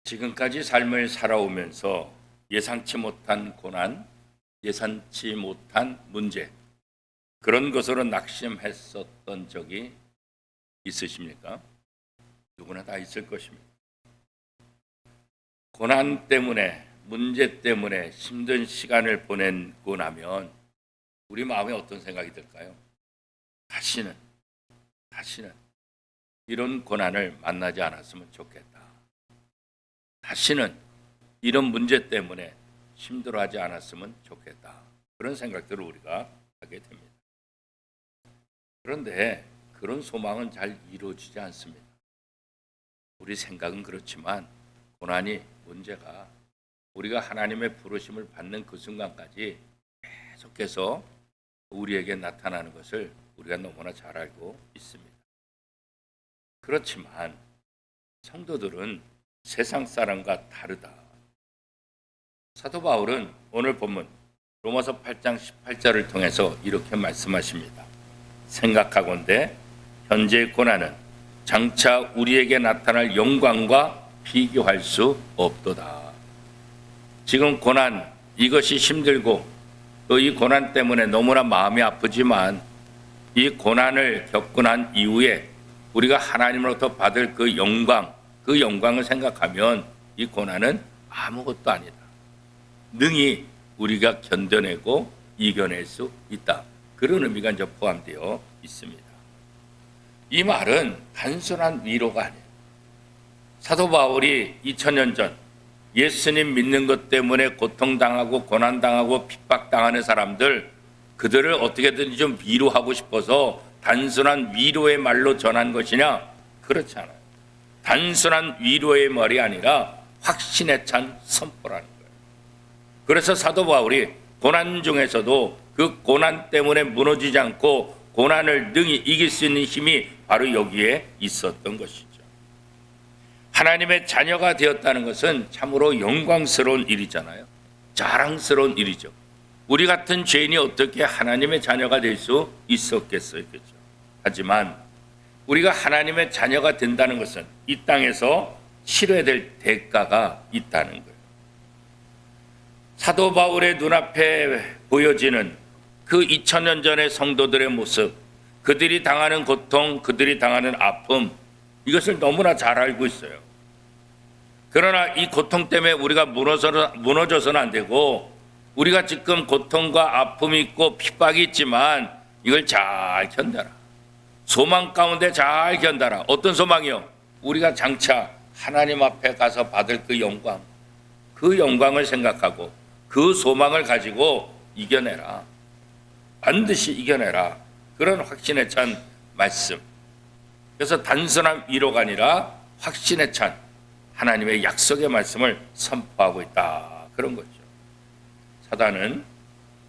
지금까지 삶을 살아오면서 예상치 못한 고난, 예상치 못한 문제, 그런 것으로 낙심했었던 적이 있으십니까? 누구나 다 있을 것입니다. 고난 때문에, 문제 때문에 힘든 시간을 보내고 나면 우리 마음에 어떤 생각이 들까요? 다시는 이런 고난을 만나지 않았으면 좋겠다. 다시는 이런 문제 때문에 힘들어하지 않았으면 좋겠다. 그런 생각들을 우리가 하게 됩니다. 그런데 그런 소망은 잘 이루어지지 않습니다. 우리 생각은 그렇지만 고난이, 문제가 우리가 하나님의 부르심을 받는 그 순간까지 계속해서 우리에게 나타나는 것을 우리가 너무나 잘 알고 있습니다. 그렇지만 성도들은 세상 사람과 다르다. 사도 바울은 오늘 본문 로마서 8장 18절을 통해서 이렇게 말씀하십니다. 생각하건대 현재의 고난은 장차 우리에게 나타날 영광과 비교할 수 없도다. 지금 고난, 이것이 힘들고 또 이 고난 때문에 너무나 마음이 아프지만 이 고난을 겪고 난 이후에 우리가 하나님으로부터 받을 그 영광을 생각하면 이 고난은 아무것도 아니다. 능히 우리가 견뎌내고 이겨낼 수 있다. 그런 의미가 이제 포함되어 있습니다. 이 말은 단순한 위로가 아니에요. 사도 바울이 2000년 전 예수님 믿는 것 때문에 고통당하고 고난당하고 핍박당하는 사람들, 그들을 어떻게든지 좀 위로하고 싶어서 단순한 위로의 말로 전한 것이냐? 그렇지 않아요. 단순한 위로의 말이 아니라 확신에 찬 선포라는 거예요. 그래서 사도 바울이 고난 중에서도 그 고난 때문에 무너지지 않고 고난을 능히 이길 수 있는 힘이 바로 여기에 있었던 것이죠. 하나님의 자녀가 되었다는 것은 참으로 영광스러운 일이잖아요. 자랑스러운 일이죠. 우리 같은 죄인이 어떻게 하나님의 자녀가 될 수 있었겠어요? 그렇죠? 하지만 우리가 하나님의 자녀가 된다는 것은 이 땅에서 치러야 될 대가가 있다는 거예요. 사도 바울의 눈앞에 보여지는 그 2000년 전의 성도들의 모습, 그들이 당하는 고통, 그들이 당하는 아픔, 이것을 너무나 잘 알고 있어요. 그러나 이 고통 때문에 우리가 무너져서는 안 되고, 우리가 지금 고통과 아픔이 있고 핍박이 있지만 이걸 잘 견뎌라. 소망 가운데 잘 견뎌라. 어떤 소망이요? 우리가 장차 하나님 앞에 가서 받을 그 영광을 생각하고 그 소망을 가지고 이겨내라. 반드시 이겨내라. 그런 확신에 찬 말씀. 그래서 단순한 위로가 아니라 확신에 찬 하나님의 약속의 말씀을 선포하고 있다. 그런 거죠. 사단은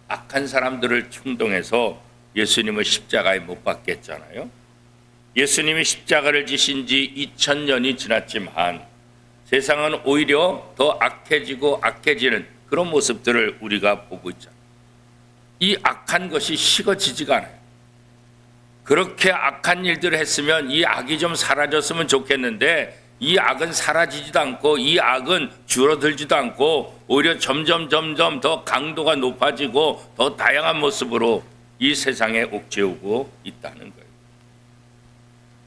악한 사람들을 충동해서 예수님을 십자가에 못 박게 했잖아요. 예수님이 십자가를 지신 지 2000년이 지났지만 세상은 오히려 더 악해지는 그런 모습들을 우리가 보고 있잖아요. 이 악한 것이 식어지지가 않아요. 그렇게 악한 일들을 했으면 이 악이 좀 사라졌으면 좋겠는데 이 악은 사라지지도 않고 이 악은 줄어들지도 않고 오히려 점점 더 강도가 높아지고 더 다양한 모습으로 이 세상에 옥죄우고 있다는 거예요.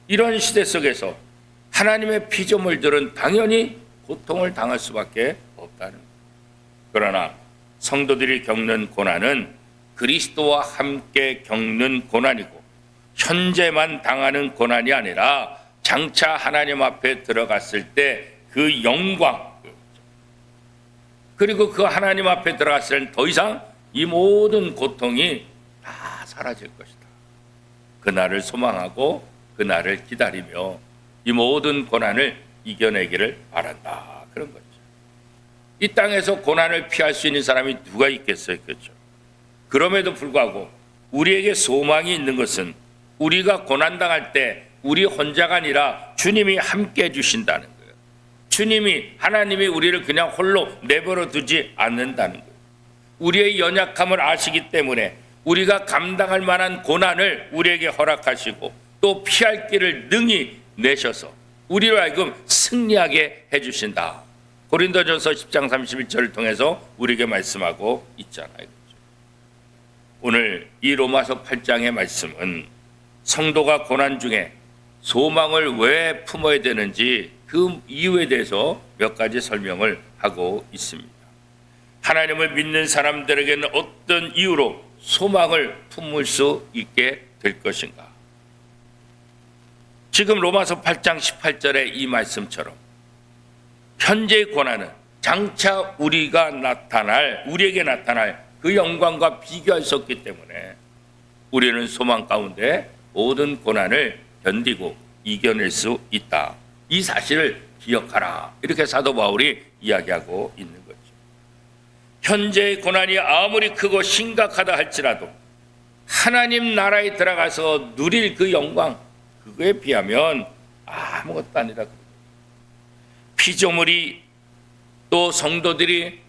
이런 시대 속에서 하나님의 피조물들은 당연히 고통을 당할 수밖에 없다는 거예요. 그러나 성도들이 겪는 고난은 그리스도와 함께 겪는 고난이고 현재만 당하는 고난이 아니라 장차 하나님 앞에 들어갔을 때 그 영광, 그리고 그 하나님 앞에 들어갔을 때는 더 이상 이 모든 고통이 다 사라질 것이다. 그날을 소망하고 그날을 기다리며 이 모든 고난을 이겨내기를 바란다. 그런 거죠. 이 땅에서 고난을 피할 수 있는 사람이 누가 있겠어요? 그렇죠? 그럼에도 불구하고 우리에게 소망이 있는 것은 우리가 고난당할 때 우리 혼자가 아니라 주님이 함께 해주신다는 거예요. 하나님이 우리를 그냥 홀로 내버려 두지 않는다는 거예요. 우리의 연약함을 아시기 때문에 우리가 감당할 만한 고난을 우리에게 허락하시고 또 피할 길을 능히 내셔서 우리로 하여금 승리하게 해주신다. 고린도전서 10장 31절을 통해서 우리에게 말씀하고 있잖아요. 오늘 이 로마서 8장의 말씀은 성도가 고난 중에 소망을 왜 품어야 되는지 그 이유에 대해서 몇 가지 설명을 하고 있습니다. 하나님을 믿는 사람들에게는 어떤 이유로 소망을 품을 수 있게 될 것인가? 지금 로마서 8장 18절의 이 말씀처럼 현재의 고난은 장차 우리에게 나타날 그 영광과 비교할 수 없기 때문에 우리는 소망 가운데 모든 고난을 견디고 이겨낼 수 있다. 이 사실을 기억하라. 이렇게 사도 바울이 이야기하고 있는 거죠. 현재의 고난이 아무리 크고 심각하다 할지라도 하나님 나라에 들어가서 누릴 그 영광, 그거에 비하면 아무것도 아니다. 피조물이 또 성도들이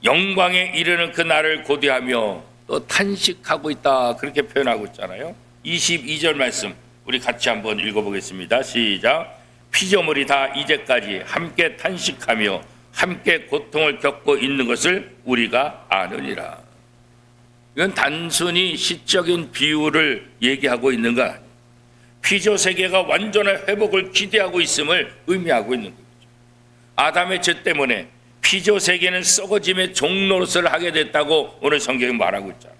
영광에 이르는 그 날을 고대하며 또 탄식하고 있다. 그렇게 표현하고 있잖아요. 22절 말씀 우리 같이 한번 읽어보겠습니다. 시작. 피조물이 다 이제까지 함께 탄식하며 함께 고통을 겪고 있는 것을 우리가 아느니라. 이건 단순히 시적인 비유를 얘기하고 있는 거 아니에요. 피조 세계가 완전한 회복을 기대하고 있음을 의미하고 있는 거죠. 아담의 죄 때문에 피조 세계는 썩어짐의 종노릇을 하게 됐다고 오늘 성경이 말하고 있잖아요.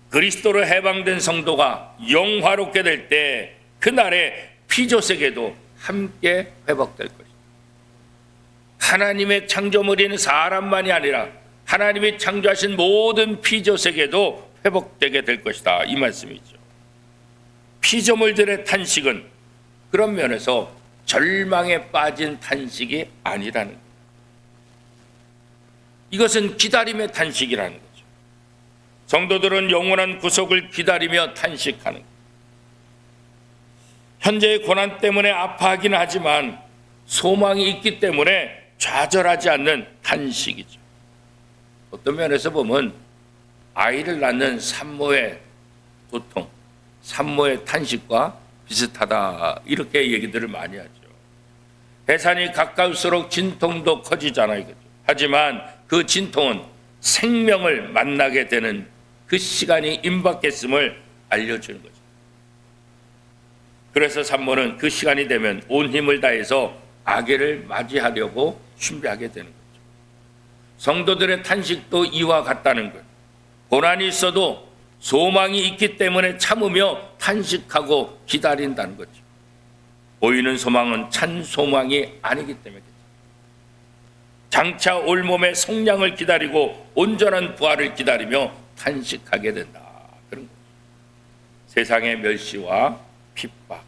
그리스도로 해방된 성도가 영화롭게 될 때 그날에 피조 세계도 함께 회복될 것이다. 하나님의 창조물인 사람만이 아니라 하나님이 창조하신 모든 피조 세계도 회복되게 될 것이다. 이 말씀이죠. 피조물들의 탄식은 그런 면에서 절망에 빠진 탄식이 아니라는 거예요. 이것은 기다림의 탄식이라는 거죠. 성도들은 영원한 구속을 기다리며 탄식하는 거예요. 현재의 고난 때문에 아파하긴 하지만 소망이 있기 때문에 좌절하지 않는 탄식이죠. 어떤 면에서 보면 아이를 낳는 산모의 고통, 산모의 탄식과 비슷하다 이렇게 얘기들을 많이 하죠. 해산이 가까울수록 진통도 커지잖아요. 하지만 그 진통은 생명을 만나게 되는 그 시간이 임박했음을 알려주는 거죠. 그래서 산모는 그 시간이 되면 온 힘을 다해서 아기를 맞이하려고 준비하게 되는 거죠. 성도들의 탄식도 이와 같다는 거예요. 고난이 있어도 소망이 있기 때문에 참으며 탄식하고 기다린다는 거죠. 보이는 소망은 참 소망이 아니기 때문에 장차 올 몸의 성량을 기다리고 온전한 부활을 기다리며 탄식하게 된다. 그런 거죠. 세상의 멸시와 핍박,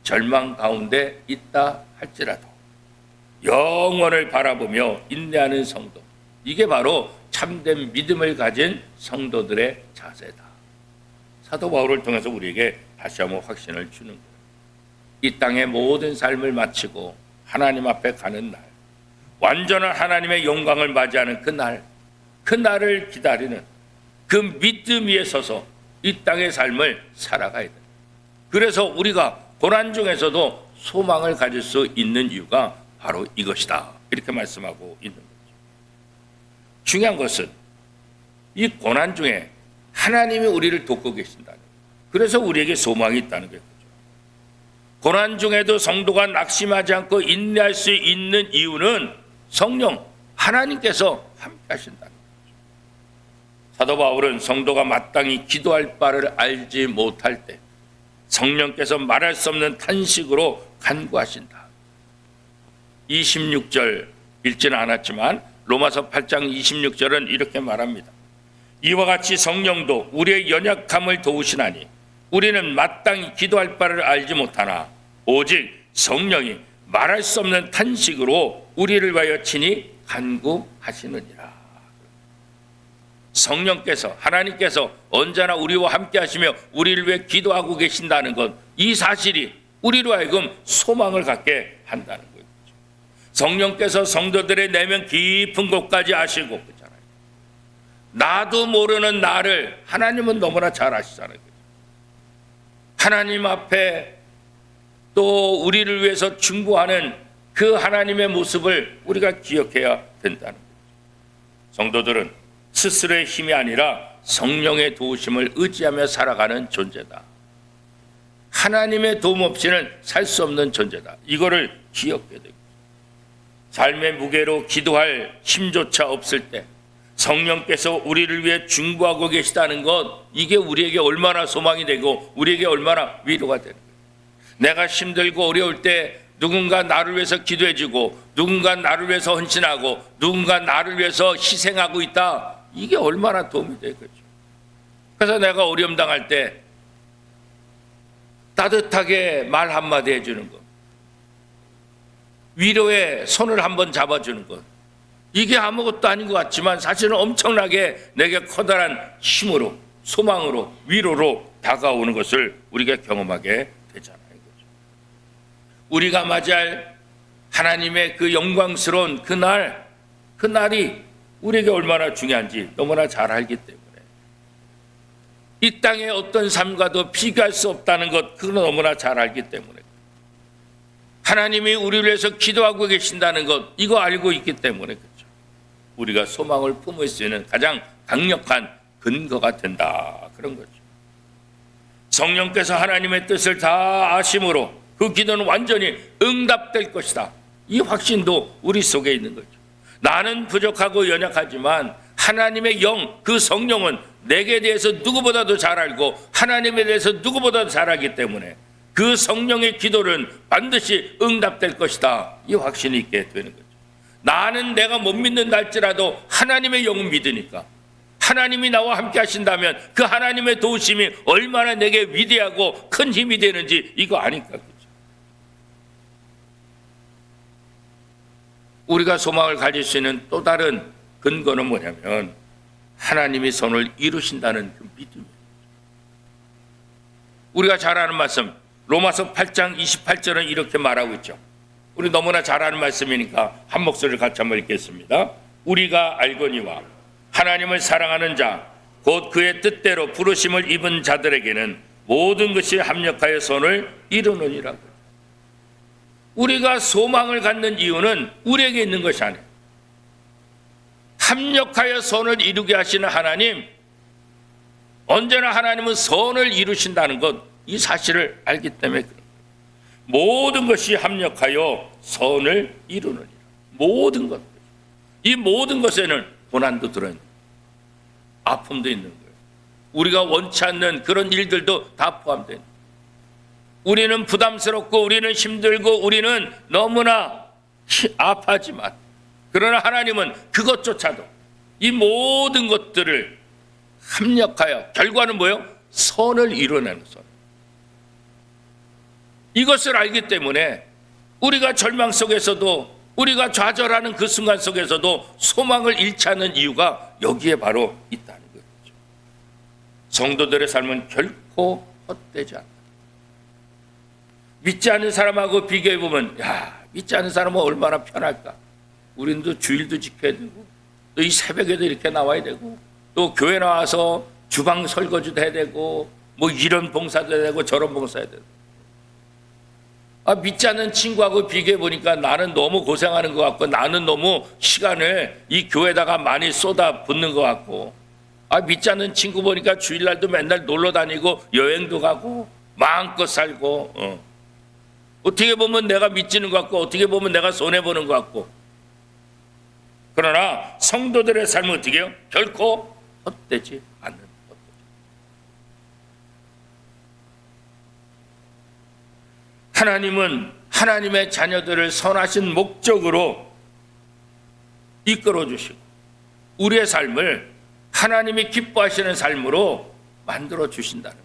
절망 가운데 있다 할지라도 영원을 바라보며 인내하는 성도, 이게 바로 참된 믿음을 가진 성도들의 자세다. 사도 바울을 통해서 우리에게 다시 한번 확신을 주는 거예요. 이 땅의 모든 삶을 마치고 하나님 앞에 가는 날, 완전한 하나님의 영광을 맞이하는 그 날을 기다리는 그 믿음 위에 서서 이 땅의 삶을 살아가야 된다. 그래서 우리가 고난 중에서도 소망을 가질 수 있는 이유가 바로 이것이다. 이렇게 말씀하고 있는 거죠. 중요한 것은 이 고난 중에 하나님이 우리를 돕고 계신다는 거예요. 그래서 우리에게 소망이 있다는 거예요. 고난 중에도 성도가 낙심하지 않고 인내할 수 있는 이유는 성령, 하나님께서 함께 하신다는 거죠. 사도 바울은 성도가 마땅히 기도할 바를 알지 못할 때 성령께서 말할 수 없는 탄식으로 간구하신다. 26절 읽지는 않았지만 로마서 8장 26절은 이렇게 말합니다. 이와 같이 성령도 우리의 연약함을 도우시나니 우리는 마땅히 기도할 바를 알지 못하나 오직 성령이 말할 수 없는 탄식으로 우리를 위하여 친히 간구하시느니라. 성령께서, 하나님께서 언제나 우리와 함께 하시며 우리를 위해 기도하고 계신다는 것, 이 사실이 우리로 하여금 소망을 갖게 한다는 거죠. 성령께서 성도들의 내면 깊은 곳까지 아시고 그렇잖아요. 나도 모르는 나를 하나님은 너무나 잘 아시잖아요. 하나님 앞에 또 우리를 위해서 중보하는 그 하나님의 모습을 우리가 기억해야 된다는 거죠. 성도들은 스스로의 힘이 아니라 성령의 도우심을 의지하며 살아가는 존재다. 하나님의 도움 없이는 살 수 없는 존재다. 이거를 기억해야 되고, 삶의 무게로 기도할 힘조차 없을 때 성령께서 우리를 위해 중보하고 계시다는 것, 이게 우리에게 얼마나 소망이 되고 우리에게 얼마나 위로가 되는 거예요. 내가 힘들고 어려울 때 누군가 나를 위해서 기도해주고, 누군가 나를 위해서 헌신하고, 누군가 나를 위해서 희생하고 있다. 이게 얼마나 도움이 되겠죠. 그래서 내가 어려움 당할 때 따뜻하게 말 한마디 해주는 것, 위로의 손을 한번 잡아주는 것, 이게 아무것도 아닌 것 같지만 사실은 엄청나게 내게 커다란 힘으로, 소망으로, 위로로 다가오는 것을 우리가 경험하게 되잖아요. 우리가 맞이할 하나님의 그 영광스러운 그날이 우리에게 얼마나 중요한지 너무나 잘 알기 때문에, 이 땅의 어떤 삶과도 비교할 수 없다는 것, 그걸 너무나 잘 알기 때문에, 하나님이 우리를 위해서 기도하고 계신다는 것, 이거 알고 있기 때문에, 그렇죠, 우리가 소망을 품을 수 있는 가장 강력한 근거가 된다, 그런 거죠. 성령께서 하나님의 뜻을 다 아심으로 그 기도는 완전히 응답될 것이다, 이 확신도 우리 속에 있는 거죠. 나는 부족하고 연약하지만 하나님의 영, 그 성령은 내게 대해서 누구보다도 잘 알고 하나님에 대해서 누구보다도 잘 알기 때문에 그 성령의 기도는 반드시 응답될 것이다, 이 확신이 있게 되는 거죠. 나는 내가 못 믿는다 할지라도 하나님의 영은 믿으니까, 하나님이 나와 함께 하신다면 그 하나님의 도우심이 얼마나 내게 위대하고 큰 힘이 되는지 이거 아니까. 그렇죠? 우리가 소망을 가질 수 있는 또 다른 근거는 뭐냐면 하나님이 선을 이루신다는 그 믿음이에요. 우리가 잘 아는 말씀, 로마서 8장 28절은 이렇게 말하고 있죠. 우리 너무나 잘 아는 말씀이니까 한 목소리를 같이 한번 읽겠습니다. 우리가 알거니와 하나님을 사랑하는 자, 곧 그의 뜻대로 부르심을 입은 자들에게는 모든 것이 합력하여 선을 이루느니라고. 우리가 소망을 갖는 이유는 우리에게 있는 것이 아니에요. 합력하여 선을 이루게 하시는 하나님, 언제나 하나님은 선을 이루신다는 것, 이 사실을 알기 때문에 그런 거예요. 모든 것이 합력하여 선을 이루느니라. 모든 것, 이 모든 것에는 고난도 들어있는 거예요. 아픔도 있는 거예요. 우리가 원치 않는 그런 일들도 다 포함되는 거예요. 우리는 부담스럽고 우리는 힘들고 우리는 너무나 아파하지만, 그러나 하나님은 그것조차도, 이 모든 것들을 합력하여 결과는 뭐예요? 선을 이루어내는 선. 이것을 알기 때문에 우리가 절망 속에서도, 우리가 좌절하는 그 순간 속에서도 소망을 잃지 않는 이유가 여기에 바로 있다는 거죠. 성도들의 삶은 결코 헛되지 않다. 믿지 않는 사람하고 비교해보면, 야, 믿지 않는 사람은 얼마나 편할까? 우리도 주일도 지켜야 되고, 또 이 새벽에도 이렇게 나와야 되고, 또 교회 나와서 주방 설거지도 해야 되고, 뭐 이런 봉사도 해야 되고 저런 봉사해야 되고. 믿지 않는 친구하고 비교해보니까 나는 너무 고생하는 것 같고, 나는 너무 시간을 이 교회에다가 많이 쏟아붓는 것 같고, 믿지 않는 친구 보니까 주일날도 맨날 놀러 다니고 여행도 가고 마음껏 살고, 어떻게 보면 내가 믿지는 것 같고 어떻게 보면 내가 손해보는 것 같고. 그러나 성도들의 삶은 어떻게 해요? 결코 헛되지 않는 것. 하나님은 하나님의 자녀들을 선하신 목적으로 이끌어 주시고 우리의 삶을 하나님이 기뻐하시는 삶으로 만들어 주신다는 것.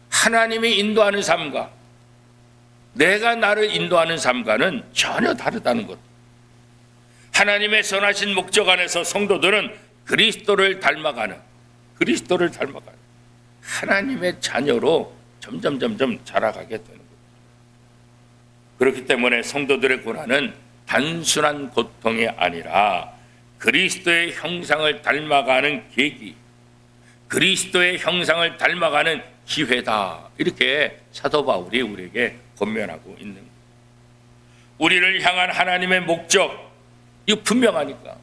하나님이 인도하는 삶과 내가 나를 인도하는 삶과는 전혀 다르다는 것. 하나님의 선하신 목적 안에서 성도들은 그리스도를 닮아가는 하나님의 자녀로 점점 자라가게 되는 것. 그렇기 때문에 성도들의 고난은 단순한 고통이 아니라 그리스도의 형상을 닮아가는 계기, 그리스도의 형상을 닮아가는 기회다. 이렇게 사도 바울이 우리에게 권면하고 있는 거예요. 우리를 향한 하나님의 목적, 이거 분명하니까.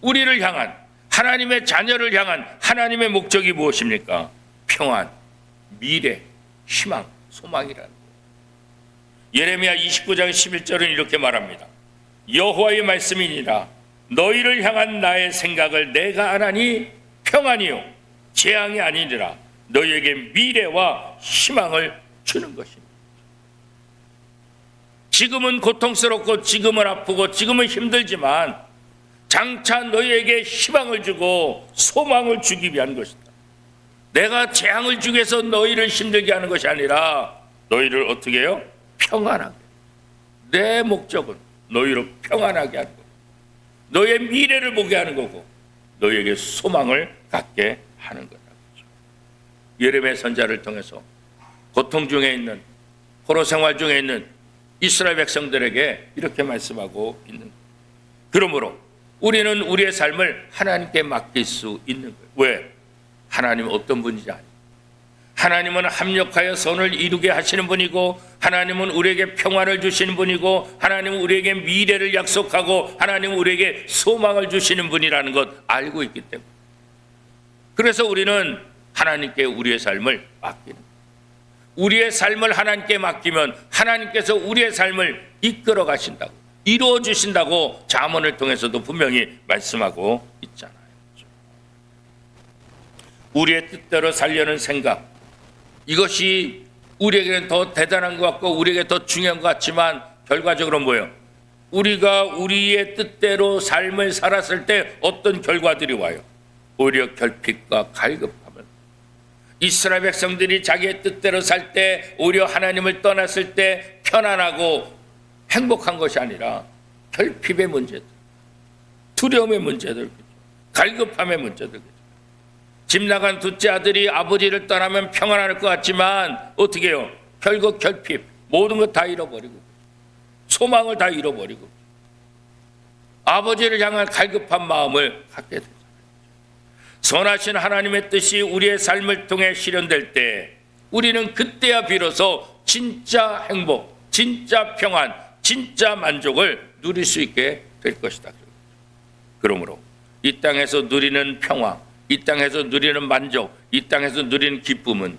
우리를 향한, 하나님의 자녀를 향한 하나님의 목적이 무엇입니까? 평안, 미래, 희망, 소망이라는 거예요. 예레미야 29장 11절은 이렇게 말합니다. 여호와의 말씀이니라. 너희를 향한 나의 생각을 내가 아나니 평안이요 재앙이 아니니라. 너희에게 미래와 희망을 주는 것입니다. 지금은 고통스럽고 지금은 아프고 지금은 힘들지만 장차 너희에게 희망을 주고 소망을 주기 위한 것이다. 내가 재앙을 주기 위해서 너희를 힘들게 하는 것이 아니라 너희를 어떻게 해요? 평안하게. 내 목적은 너희를 평안하게 하는 거고, 너희의 미래를 보게 하는 거고, 너희에게 소망을 갖게 하는 거다. 예레미야 선지자를 통해서 고통 중에 있는, 포로 생활 중에 있는 이스라엘 백성들에게 이렇게 말씀하고 있는 거예요. 그러므로 우리는 우리의 삶을 하나님께 맡길 수 있는 거예요. 왜? 하나님은 어떤 분인지 아니에요. 하나님은 합력하여 선을 이루게 하시는 분이고, 하나님은 우리에게 평화를 주시는 분이고, 하나님은 우리에게 미래를 약속하고, 하나님은 우리에게 소망을 주시는 분이라는 것 알고 있기 때문에, 그래서 우리는 하나님께 우리의 삶을 맡기는 거예요. 우리의 삶을 하나님께 맡기면 하나님께서 우리의 삶을 이끌어 가신다고, 이루어 주신다고 잠언을 통해서도 분명히 말씀하고 있잖아요. 우리의 뜻대로 살려는 생각, 이것이 우리에게는 더 대단한 것 같고 우리에게 더 중요한 것 같지만 결과적으로 뭐예요? 우리가 우리의 뜻대로 삶을 살았을 때 어떤 결과들이 와요? 오히려 결핍과 갈급함을. 이스라엘 백성들이 자기의 뜻대로 살 때 오히려 하나님을 떠났을 때 편안하고 행복한 것이 아니라 결핍의 문제들, 두려움의 문제들, 갈급함의 문제들. 집 나간 둘째 아들이 아버지를 떠나면 평안할 것 같지만 어떻게 해요? 결국 결핍, 모든 것 다 잃어버리고 소망을 다 잃어버리고 아버지를 향한 갈급한 마음을 갖게 되죠. 선하신 하나님의 뜻이 우리의 삶을 통해 실현될 때 우리는 그때야 비로소 진짜 행복, 진짜 평안, 진짜 만족을 누릴 수 있게 될 것이다. 그러므로 이 땅에서 누리는 평화, 이 땅에서 누리는 만족, 이 땅에서 누리는 기쁨은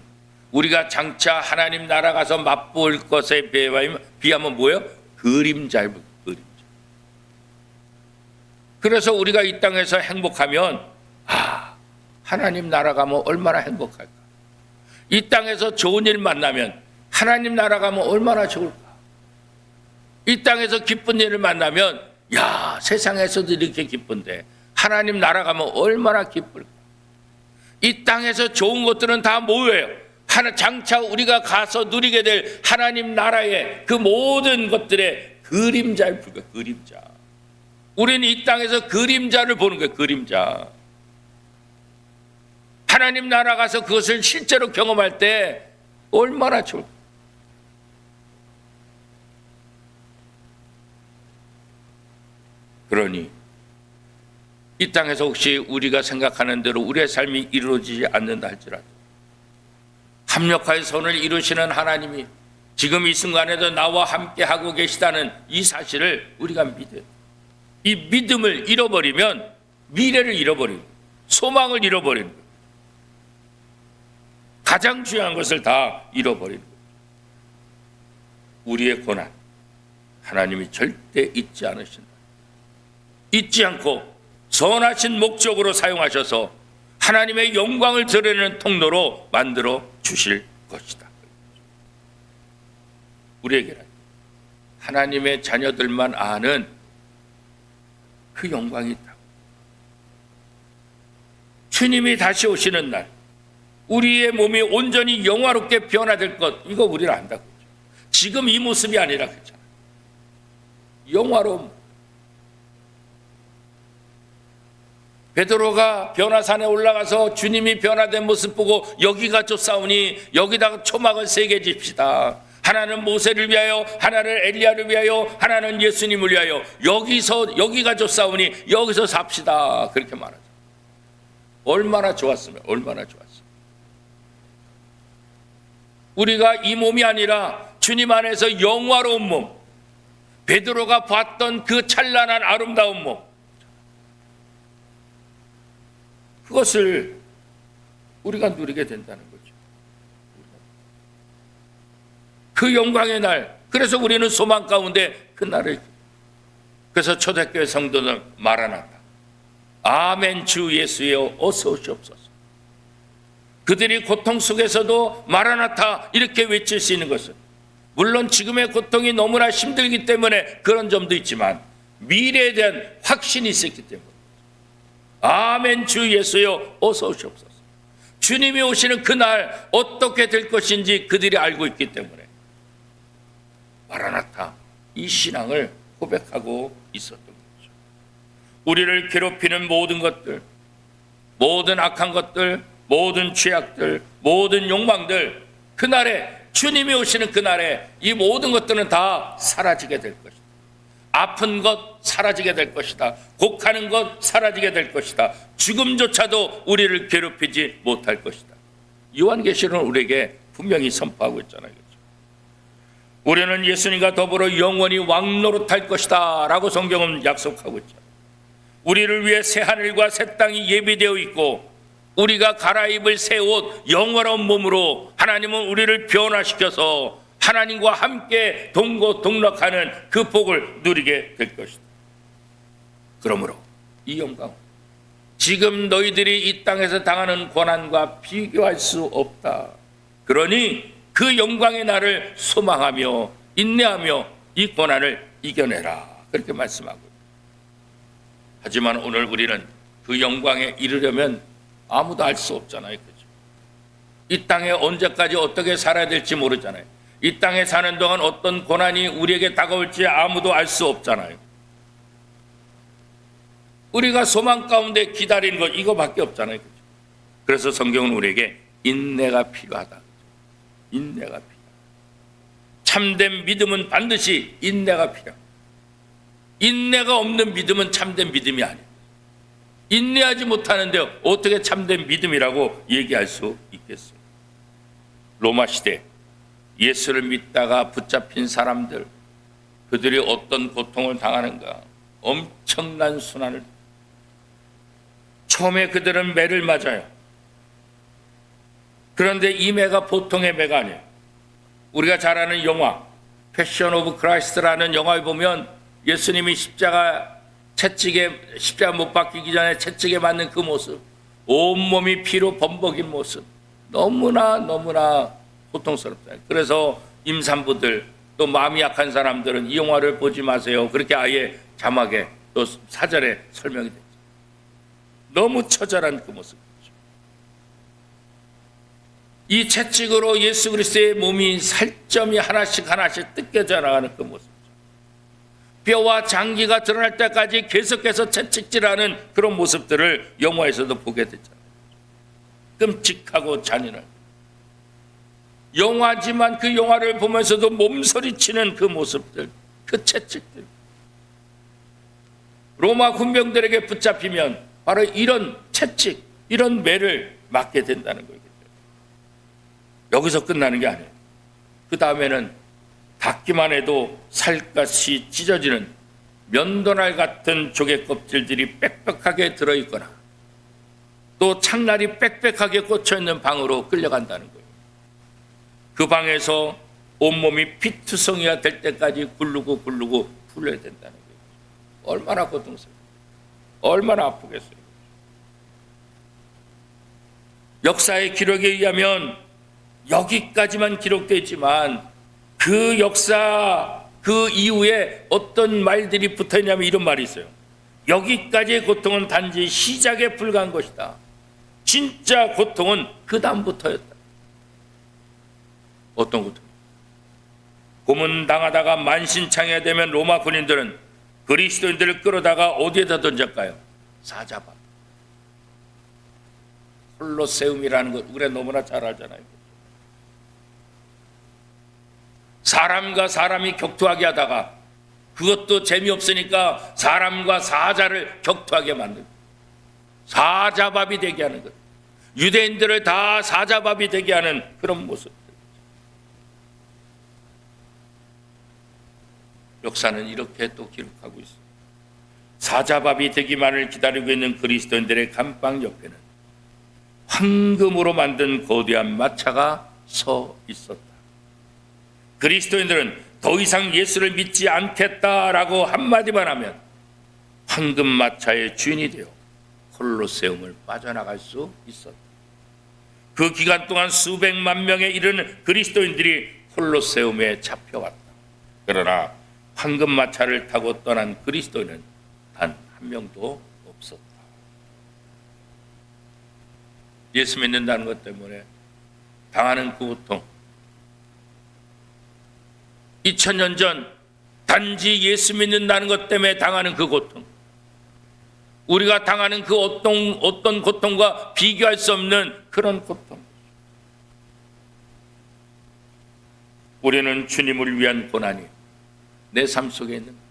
우리가 장차 하나님 나라 가서 맛볼 것에 비하면 뭐예요? 그림자예요. 그림자. 그래서 우리가 이 땅에서 행복하면 하나님 나라 가면 얼마나 행복할까? 이 땅에서 좋은 일 만나면 하나님 나라 가면 얼마나 좋을까? 이 땅에서 기쁜 일을 만나면 세상에서도 이렇게 기쁜데 하나님 나라 가면 얼마나 기쁠까? 이 땅에서 좋은 것들은 다 뭐예요? 장차 우리가 가서 누리게 될 하나님 나라의 그 모든 것들의 그림자일 뿐이에요. 그림자. 우리는 이 땅에서 그림자를 보는 거예요. 그림자. 하나님 나라 가서 그것을 실제로 경험할 때 얼마나 좋을까? 그러니 이 땅에서 혹시 우리가 생각하는 대로 우리의 삶이 이루어지지 않는다 할지라도 합력하여 선을 이루시는 하나님이 지금 이 순간에도 나와 함께 하고 계시다는 이 사실을 우리가 믿어요. 이 믿음을 잃어버리면 미래를 잃어버리고 소망을 잃어버리는 거예요. 가장 중요한 것을 다 잃어버리는 거예요. 우리의 고난 하나님이 절대 잊지 않으신다. 잊지 않고 선하신 목적으로 사용하셔서 하나님의 영광을 드러내는 통로로 만들어 주실 것이다. 우리에게는 하나님의 자녀들만 아는 그 영광이 있다고. 주님이 다시 오시는 날 우리의 몸이 온전히 영화롭게 변화될 것, 이거 우리는 안다고. 지금 이 모습이 아니라 그렇잖아요. 영화로움. 베드로가 변화산에 올라가서 주님이 변화된 모습 보고 여기가 좁사오니 여기다가 초막을 3개 집시다. 하나는 모세를 위하여, 하나는 엘리야를 위하여, 하나는 예수님을 위하여. 여기가 좁사오니 여기서 삽시다. 그렇게 말하죠. 얼마나 좋았으면, 얼마나 좋았으면. 우리가 이 몸이 아니라 주님 안에서 영화로운 몸, 베드로가 봤던 그 찬란한 아름다운 몸, 그것을 우리가 누리게 된다는 거죠. 그 영광의 날, 그래서 우리는 소망 가운데 그 날을, 그래서 초대교회 성도들 마라나타, 아멘 주 예수여 어서 오시옵소서. 그들이 고통 속에서도 마라나타 이렇게 외칠 수 있는 것은, 물론 지금의 고통이 너무나 힘들기 때문에 그런 점도 있지만 미래에 대한 확신이 있었기 때문에 아멘 주 예수여 어서 오시옵소서. 주님이 오시는 그날 어떻게 될 것인지 그들이 알고 있기 때문에 마라나타, 이 신앙을 고백하고 있었던 거죠. 우리를 괴롭히는 모든 것들, 모든 악한 것들, 모든 죄악들, 모든 욕망들, 그날에 주님이 오시는 그날에 이 모든 것들은 다 사라지게 될 것이다. 아픈 것 사라지게 될 것이다. 곡하는 것 사라지게 될 것이다. 죽음조차도 우리를 괴롭히지 못할 것이다. 요한계시록은 우리에게 분명히 선포하고 있잖아요. 우리는 예수님과 더불어 영원히 왕노릇할 것이다 라고 성경은 약속하고 있죠. 우리를 위해 새 하늘과 새 땅이 예비되어 있고 우리가 갈아입을 새 옷, 영원한 몸으로 하나님은 우리를 변화시켜서 하나님과 함께 동거동락하는 그 복을 누리게 될 것이다. 그러므로 이 영광, 지금 너희들이 이 땅에서 당하는 고난과 비교할 수 없다. 그러니 그 영광의 날을 소망하며 인내하며 이 고난을 이겨내라. 그렇게 말씀하고, 하지만 오늘 우리는 그 영광에 이르려면 아무도 알 수 없잖아요. 그죠? 이 땅에 언제까지 어떻게 살아야 될지 모르잖아요. 이 땅에 사는 동안 어떤 고난이 우리에게 다가올지 아무도 알 수 없잖아요. 우리가 소망 가운데 기다리는 것 이거밖에 없잖아요. 그죠? 그래서 성경은 우리에게 인내가 필요하다. 인내가 필요하다. 참된 믿음은 반드시 인내가 필요합니다. 인내가 없는 믿음은 참된 믿음이 아니에요. 인내하지 못하는데 어떻게 참된 믿음이라고 얘기할 수 있겠어요? 로마 시대 예수를 믿다가 붙잡힌 사람들, 그들이 어떤 고통을 당하는가. 엄청난 순환을. 처음에 그들은 매를 맞아요. 그런데 이 매가 보통의 매가 아니에요. 우리가 잘 아는 영화 패션 오브 크라이스트라는 영화에 보면 예수님이 십자가 못 박히기 전에 채찍에 맞는 그 모습, 온몸이 피로 범벅인 모습, 너무나 고통스럽다. 그래서 임산부들, 또 마음이 약한 사람들은 이 영화를 보지 마세요. 그렇게 아예 자막에 또 사전에 설명이 됐죠. 너무 처절한 그 모습. 이 채찍으로 예수 그리스도의 몸이 살점이 하나씩 뜯겨져 나가는 그 모습. 뼈와 장기가 드러날 때까지 계속해서 채찍질하는 그런 모습들을 영화에서도 보게 됐잖아요. 끔찍하고 잔인한 영화지만 그 영화를 보면서도 몸서리치는 그 모습들, 그 채찍들. 로마 군병들에게 붙잡히면 바로 이런 채찍, 이런 매를 맞게 된다는 거예요. 여기서 끝나는 게 아니에요. 그 다음에는 닿기만 해도 살갗이 찢어지는 면도날 같은 조개 껍질들이 빽빽하게 들어있거나 또 창날이 빽빽하게 꽂혀있는 방으로 끌려간다는 거예요. 그 방에서 온몸이 피투성이가 될 때까지 굴르고 풀려야 된다는 거예요. 얼마나 고통스러워요. 얼마나 아프겠어요. 역사의 기록에 의하면 여기까지만 기록되어 있지만 그 역사 그 이후에 어떤 말들이 붙어있냐면 이런 말이 있어요. 여기까지의 고통은 단지 시작에 불과한 것이다. 진짜 고통은 그 다음부터였다. 어떤 고통? 고문당하다가 만신창이가 되면 로마 군인들은 그리스도인들을 끌어다가 어디에다 던질까요? 사자밥. 콜로세움이라는 것 우리가 너무나 잘 알잖아요. 사람과 사람이 격투하게 하다가 그것도 재미없으니까 사람과 사자를 격투하게 만들고 사자밥이 되게 하는 것. 유대인들을 다 사자밥이 되게 하는 그런 모습. 역사는 이렇게 또 기록하고 있습니다. 사자밥이 되기만을 기다리고 있는 그리스도인들의 감방 옆에는 황금으로 만든 거대한 마차가 서 있었다. 그리스도인들은 더 이상 예수를 믿지 않겠다라고 한마디만 하면 황금 마차의 주인이 되어 콜로세움을 빠져나갈 수 있었다. 그 기간 동안 수백만 명에 이르는 그리스도인들이 콜로세움에 잡혀왔다. 그러나 황금 마차를 타고 떠난 그리스도인은 단 한 명도 없었다. 예수 믿는다는 것 때문에 당하는 그 고통, 2000년 전 단지 예수 믿는다는 것 때문에 당하는 그 고통, 우리가 당하는 그 어떤 고통과 비교할 수 없는 그런 고통. 우리는 주님을 위한 고난이 내 삶 속에 있는 거예요.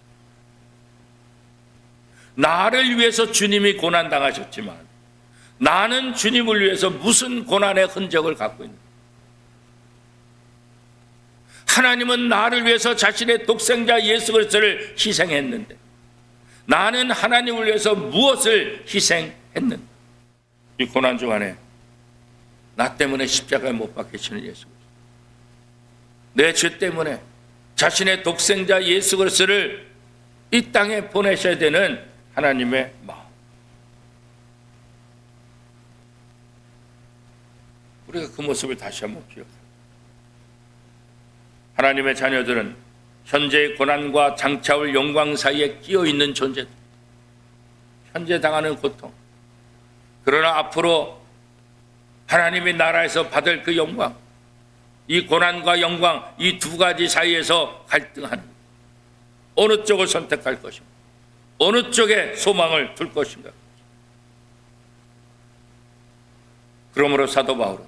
나를 위해서 주님이 고난 당하셨지만 나는 주님을 위해서 무슨 고난의 흔적을 갖고 있는 거예요. 하나님은 나를 위해서 자신의 독생자 예수 그리스도를 희생했는데 나는 하나님을 위해서 무엇을 희생했는가? 이 고난 중 안에 나 때문에 십자가에 못 박히시는 예수 그리스도, 내 죄 때문에 자신의 독생자 예수 그리스도를 이 땅에 보내셔야 되는 하나님의 마음, 우리가 그 모습을 다시 한번 기억합니다. 하나님의 자녀들은 현재의 고난과 장차올 영광 사이에 끼어있는 존재들, 현재 당하는 고통, 그러나 앞으로 하나님의 나라에서 받을 그 영광, 이 고난과 영광, 이 두 가지 사이에서 갈등하는, 어느 쪽을 선택할 것인가, 어느 쪽에 소망을 둘 것인가. 그러므로 사도 바울은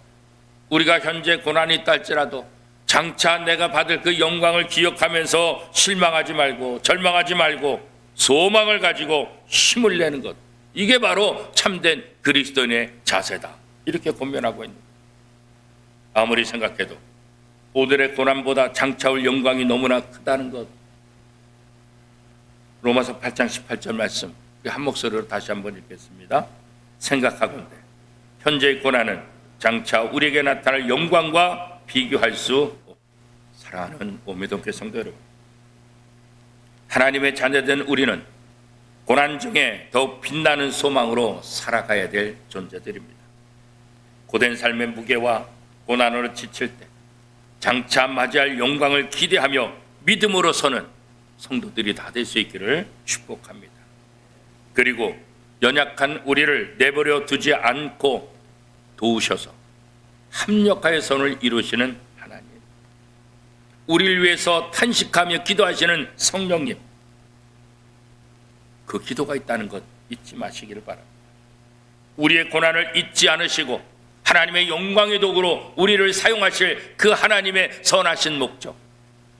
우리가 현재 고난이 있다 할지라도 장차 내가 받을 그 영광을 기억하면서 실망하지 말고 절망하지 말고 소망을 가지고 힘을 내는 것, 이게 바로 참된 그리스도인의 자세다, 이렇게 권면하고 있는 거예요. 아무리 생각해도 오늘의 고난보다 장차올 영광이 너무나 크다는 것, 로마서 8장 18절 말씀 한 목소리로 다시 한번 읽겠습니다. 생각하건대 현재의 고난은 장차 우리에게 나타날 영광과 비교할 수 없다. 사랑하는 오미동교 성도 여러분, 하나님의 자녀된 우리는 고난 중에 더욱 빛나는 소망으로 살아가야 될 존재들입니다. 고된 삶의 무게와 고난으로 지칠 때 장차 맞이할 영광을 기대하며 믿음으로 서는 성도들이 다 될 수 있기를 축복합니다. 그리고 연약한 우리를 내버려 두지 않고 도우셔서 합력하여 선을 이루시는 하나님, 우리를 위해서 탄식하며 기도하시는 성령님, 그 기도가 있다는 것 잊지 마시기를 바랍니다. 우리의 고난을 잊지 않으시고 하나님의 영광의 도구로 우리를 사용하실 그 하나님의 선하신 목적,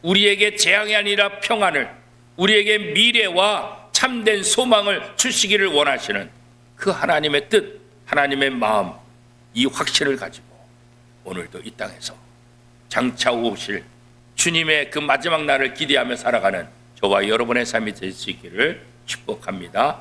우리에게 재앙이 아니라 평안을, 우리에게 미래와 참된 소망을 주시기를 원하시는 그 하나님의 뜻, 하나님의 마음, 이 확신을 가지고 오늘도 이 땅에서 장차 오실 주님의 그 마지막 날을 기대하며 살아가는 저와 여러분의 삶이 될 수 있기를 축복합니다.